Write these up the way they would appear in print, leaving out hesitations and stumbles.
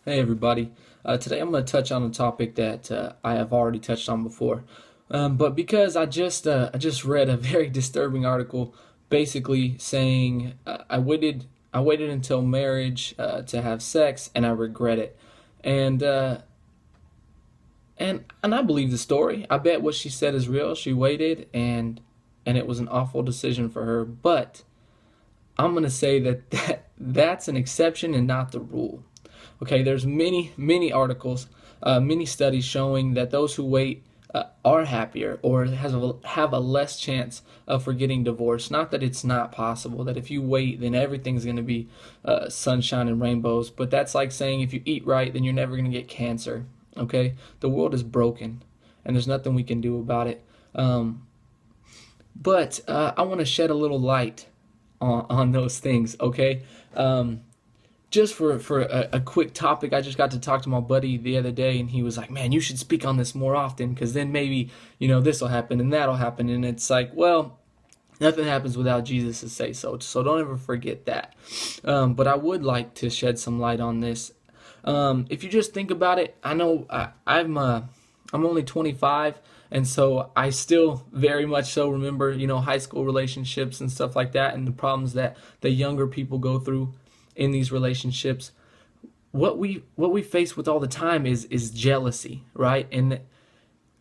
Hey everybody. Today I'm going to touch on a topic that I have already touched on before, but because I just read a very disturbing article, basically saying I waited until marriage to have sex and I regret it, and and I believe the story. I bet what she said is real. She waited and it was an awful decision for her, but I'm going to say that's an exception and not the rule. Okay, there's many articles, many studies showing that those who wait are happier or have a less chance for getting divorced. Not that it's not possible, that if you wait, then everything's going to be sunshine and rainbows. But that's like saying if you eat right, then you're never going to get cancer. Okay, the world is broken, and there's nothing we can do about it. But I want to shed a little light on those things. Okay. Just for a quick topic, I just got to talk to my buddy the other day, and he was like, "Man, you should speak on this more often, because then maybe this will happen and that'll happen." And it's like, well, nothing happens without Jesus' say so. So don't ever forget that. But I would like to shed some light on this. If you just think about it, I know I'm only 25, and so I still very much so remember high school relationships and stuff like that, and the problems that the younger people go through in these relationships. What we face with all the time is jealousy, right? And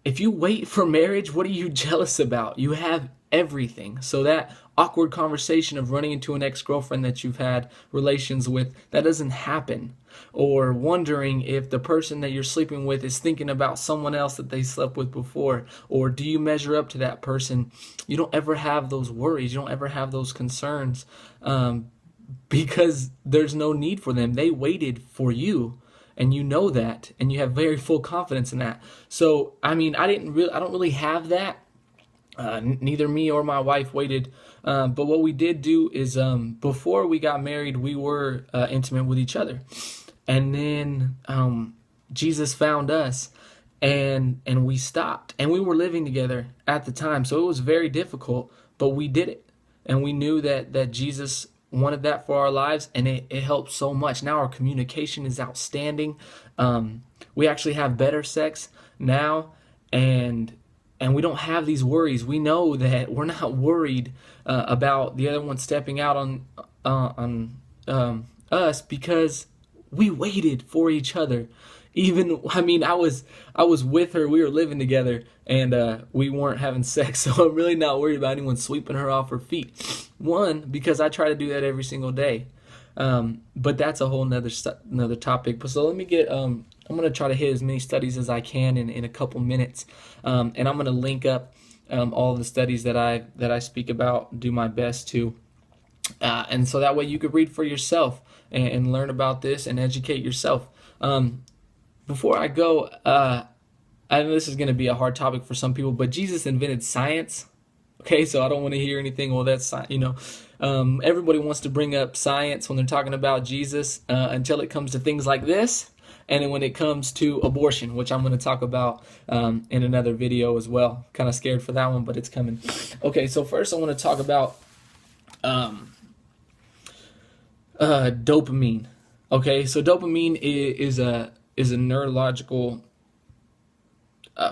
if you wait for marriage, what are you jealous about? You have everything. So that awkward conversation of running into an ex-girlfriend that you've had relations with, that doesn't happen. Or wondering if the person that you're sleeping with is thinking about someone else that they slept with before, or do you measure up to that person? You don't ever have those worries. You don't ever have those concerns, because there's no need for them. They waited for you, and you know that, and you have very full confidence in that. So I mean, I don't really have that. Neither me or my wife waited, but what we did do is, before we got married, we were intimate with each other, and then Jesus found us, and we stopped, and we were living together at the time, so it was very difficult, but we did it, and we knew that Jesus wanted that for our lives, and it helped so much. Now our communication is outstanding. We actually have better sex now, and we don't have these worries. We know that we're not worried about the other one stepping out on us, because we waited for each other. Even, I mean, I was with her. We were living together, and we weren't having sex, so I'm really not worried about anyone sweeping her off her feet. One, because I try to do that every single day. But that's a whole another topic. But so let me get. I'm gonna try to hit as many studies as I can in a couple minutes, and I'm gonna link up all the studies that I speak about. Do my best to. And so that way you could read for yourself and learn about this and educate yourself. Before I go, I know this is going to be a hard topic for some people, but Jesus invented science. Okay, so I don't want to hear anything. Well, that's everybody wants to bring up science when they're talking about Jesus, until it comes to things like this, and then when it comes to abortion, which I'm going to talk about in another video as well. Kind of scared for that one, but it's coming. Okay, so first I want to talk about dopamine. Okay, so dopamine is a neurological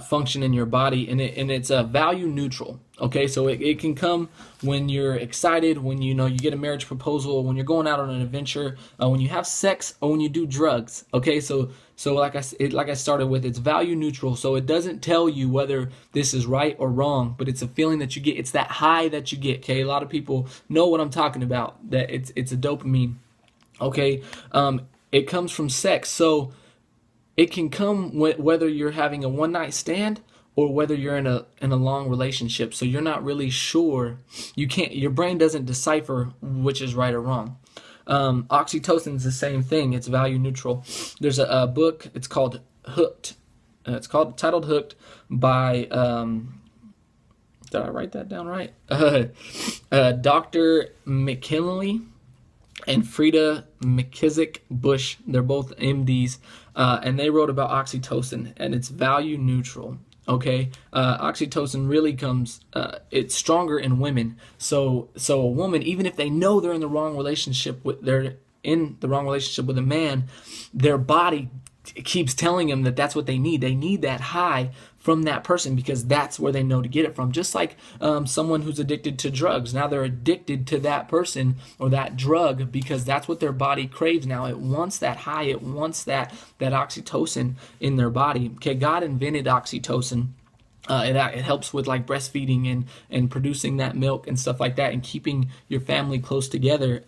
function in your body, and it's value neutral. Okay, so it can come when you're excited, when you get a marriage proposal, when you're going out on an adventure, when you have sex, or when you do drugs. Okay, so like I started with, it's value neutral. So it doesn't tell you whether this is right or wrong, but it's a feeling that you get. It's that high that you get. Okay, a lot of people know what I'm talking about. That it's a dopamine. Okay, it comes from sex. So it can come whether you're having a one night stand or whether you're in a long relationship. So you're not really sure. Your brain doesn't decipher which is right or wrong. Oxytocin is the same thing. It's value neutral. There's a book. It's called Hooked. It's titled Hooked by. Did I write that down right? Dr. McKinley and Frida McKissick Bush. They're both MDs, and they wrote about oxytocin, and it's value neutral. Okay, oxytocin really comes. It's stronger in women. So a woman, even if they know they're in the wrong relationship, they're in the wrong relationship with a man, their body keeps telling them that that's what they need. They need that high from that person because that's where they know to get it from. Just like someone who's addicted to drugs. Now they're addicted to that person or that drug because that's what their body craves now. It wants that high. It wants that oxytocin in their body. Okay, God invented oxytocin. It helps with like breastfeeding and producing that milk and stuff like that, and keeping your family close together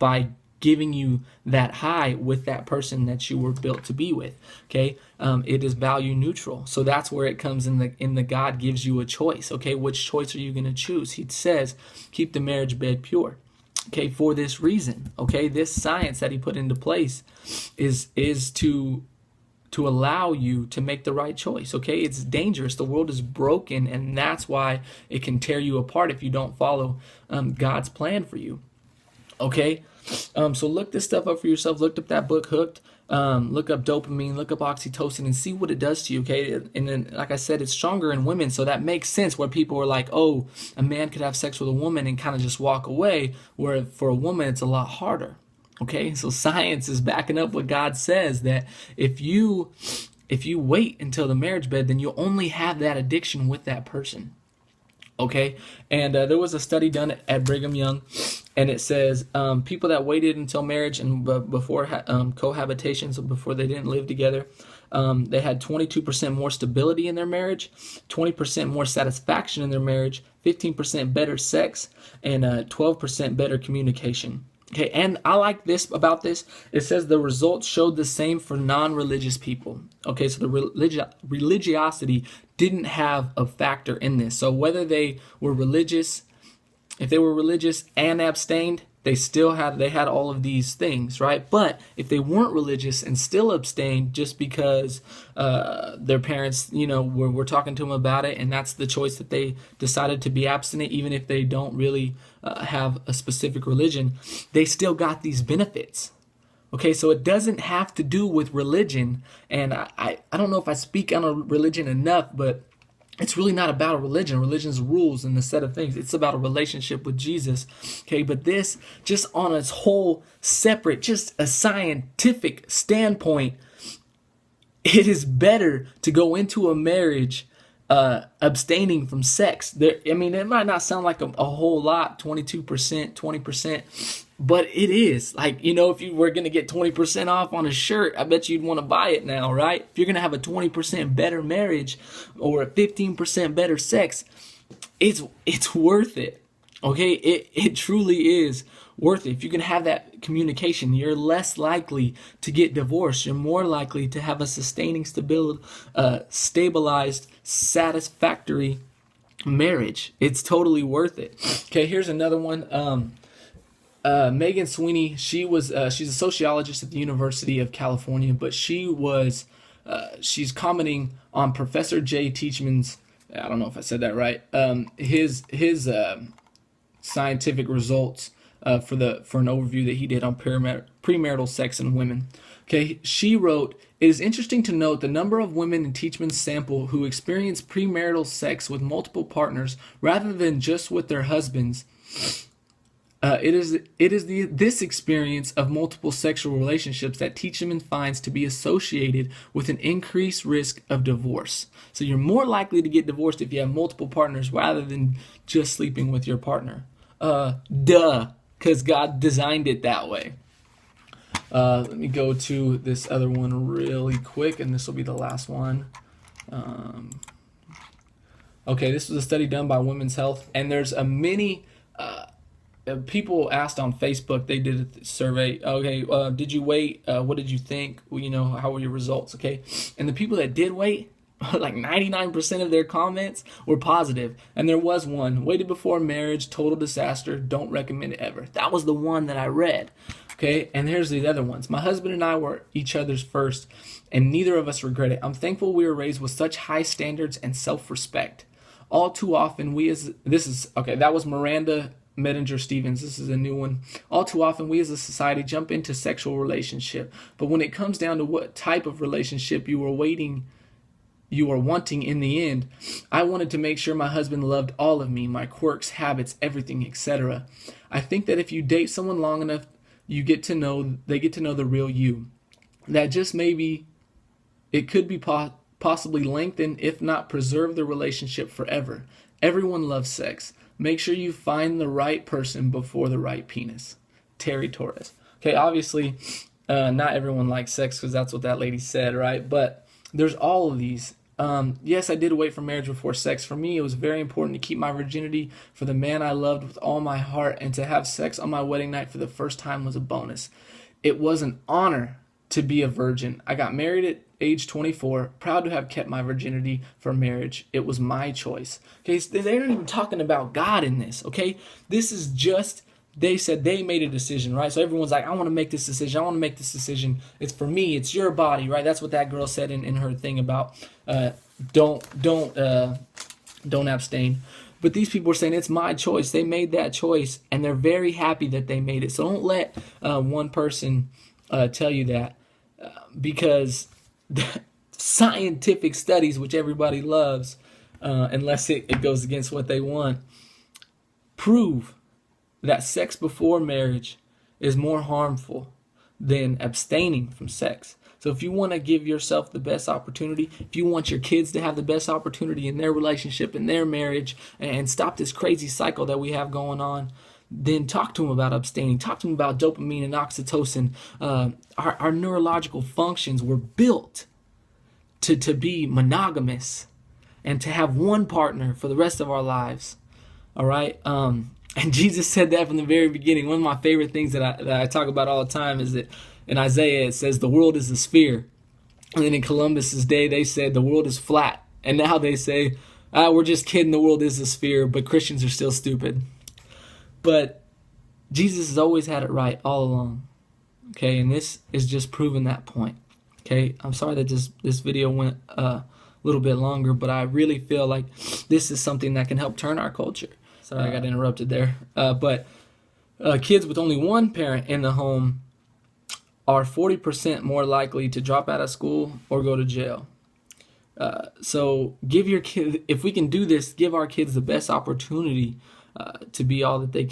by giving you that high with that person that you were built to be with. Okay, it is value neutral, so that's where it comes in the God gives you a choice. Okay, which choice are you going to choose? He says, keep the marriage bed pure. Okay, for this reason. Okay, this science that he put into place is to allow you to make the right choice. Okay, it's dangerous. The world is broken, and that's why it can tear you apart if you don't follow God's plan for you. Okay, so look this stuff up for yourself. Look up that book, Hooked. Look up dopamine, look up oxytocin, and see what it does to you. Okay, and then like I said, it's stronger in women, so that makes sense. Where people are like, oh, a man could have sex with a woman and kind of just walk away, where for a woman it's a lot harder. Okay, so science is backing up what God says, that if you wait until the marriage bed, then you'll only have that addiction with that person. Okay, and there was a study done at Brigham Young, and it says people that waited until marriage and before cohabitation, so before they didn't live together, they had 22% more stability in their marriage, 20% more satisfaction in their marriage, 15% better sex, and 12% better communication. Okay, and I like this about this. It says the results showed the same for non-religious people. Okay, so the religiosity didn't have a factor in this. So whether they were religious, if they were religious and abstained, they had all of these things, right? But if they weren't religious and still abstained just because their parents, were talking to them about it, and that's the choice that they decided to be abstinent, even if they don't really have a specific religion, they still got these benefits. Okay, so it doesn't have to do with religion, and I don't know if I speak on a religion enough, but it's really not about a religion. Religion's rules and the set of things. It's about a relationship with Jesus. Okay, but this, just on its whole separate, just a scientific standpoint, it is better to go into a marriage abstaining from sex. It might not sound like a whole lot, 22%, 20%, but it is. Like, if you were going to get 20% off on a shirt, I bet you'd want to buy it now, right? If you're going to have a 20% better marriage or a 15% better sex, it's worth it. Okay, it truly is worth it. If you can have that communication, you're less likely to get divorced. You're more likely to have a sustaining, stabilized, satisfactory marriage. It's totally worth it. Okay, here's another one. Megan Sweeney, she's a sociologist at the University of California, but she's commenting on Professor Jay Teachman's, I don't know if I said that right, his scientific results for an overview that he did on premarital sex in women. Okay, she wrote, "It is interesting to note the number of women in Teachman's sample who experience premarital sex with multiple partners rather than just with their husbands. It is this experience of multiple sexual relationships that Teachman finds to be associated with an increased risk of divorce." So you're more likely to get divorced if you have multiple partners rather than just sleeping with your partner. Because God designed it that way. Let me go to this other one really quick, and this will be the last one. Okay, this was a study done by Women's Health, and there's a many people asked on Facebook. They did a survey. Okay, did you wait? What did you think? How were your results? Okay, and the people that did wait, like 99% of their comments were positive. And there was one: waited before marriage, total disaster, don't recommend it ever. That was the one that I read. Okay, and here's the other ones. My husband and I were each other's first, and neither of us regret it. I'm thankful we were raised with such high standards and self-respect. All too often that was Miranda Medinger Stevens. This is a new one. All too often we as a society jump into sexual relationship, but when it comes down to what type of relationship you are wanting in the end, I wanted to make sure my husband loved all of me, my quirks, habits, everything, etc. I think that if you date someone long enough they get to know the real you. That just maybe it could be possibly lengthen, if not preserve, the relationship forever. Everyone loves sex. Make sure you find the right person before the right penis. Terry Torres. Okay, obviously, not everyone likes sex because that's what that lady said, right? But there's all of these. Yes, I did wait for marriage before sex. For me, it was very important to keep my virginity for the man I loved with all my heart, and to have sex on my wedding night for the first time was a bonus. It was an honor to be a virgin. I got married at age 24, proud to have kept my virginity for marriage. It was my choice. Okay, so they're not even talking about God in this, okay? This is just, they said they made a decision, right? So everyone's like, I want to make this decision. I want to make this decision. It's for me. It's your body, right? That's what that girl said in her thing about don't abstain. But these people are saying it's my choice. They made that choice, and they're very happy that they made it. So don't let one person tell you that, because scientific studies, which everybody loves, unless it goes against what they want, prove that sex before marriage is more harmful than abstaining from sex. So if you want to give yourself the best opportunity, if you want your kids to have the best opportunity in their relationship, in their marriage, and stop this crazy cycle that we have going on, then talk to them about abstaining. Talk to them about dopamine and oxytocin. Our neurological functions were built to be monogamous and to have one partner for the rest of our lives. All right? And Jesus said that from the very beginning. One of my favorite things that I talk about all the time is that in Isaiah it says the world is a sphere. And then in Columbus's day they said the world is flat. And now they say, we're just kidding, the world is a sphere, but Christians are still stupid. But Jesus has always had it right all along. Okay, and this is just proving that point. Okay, I'm sorry that this video went a little bit longer, but I really feel like this is something that can help turn our culture. Sorry, I got interrupted there. But kids with only one parent in the home are 40% more likely to drop out of school or go to jail. So give your kid, if we can do this, give our kids the best opportunity to be all that they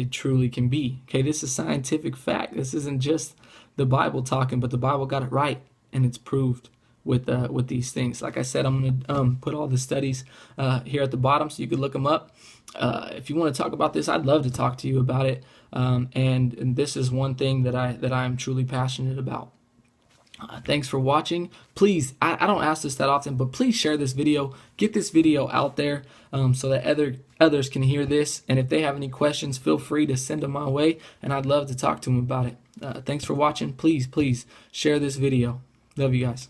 truly can be. Okay, this is scientific fact. This isn't just the Bible talking, but the Bible got it right, and it's proved with these things. Like I said, I'm going to put all the studies here at the bottom so you can look them up. If you want to talk about this, I'd love to talk to you about it. And this is one thing that I am truly passionate about. Thanks for watching. Please, I don't ask this that often, but please share this video. Get this video out there so that others can hear this. And if they have any questions, feel free to send them my way, and I'd love to talk to them about it. Thanks for watching. Please share this video. Love you guys.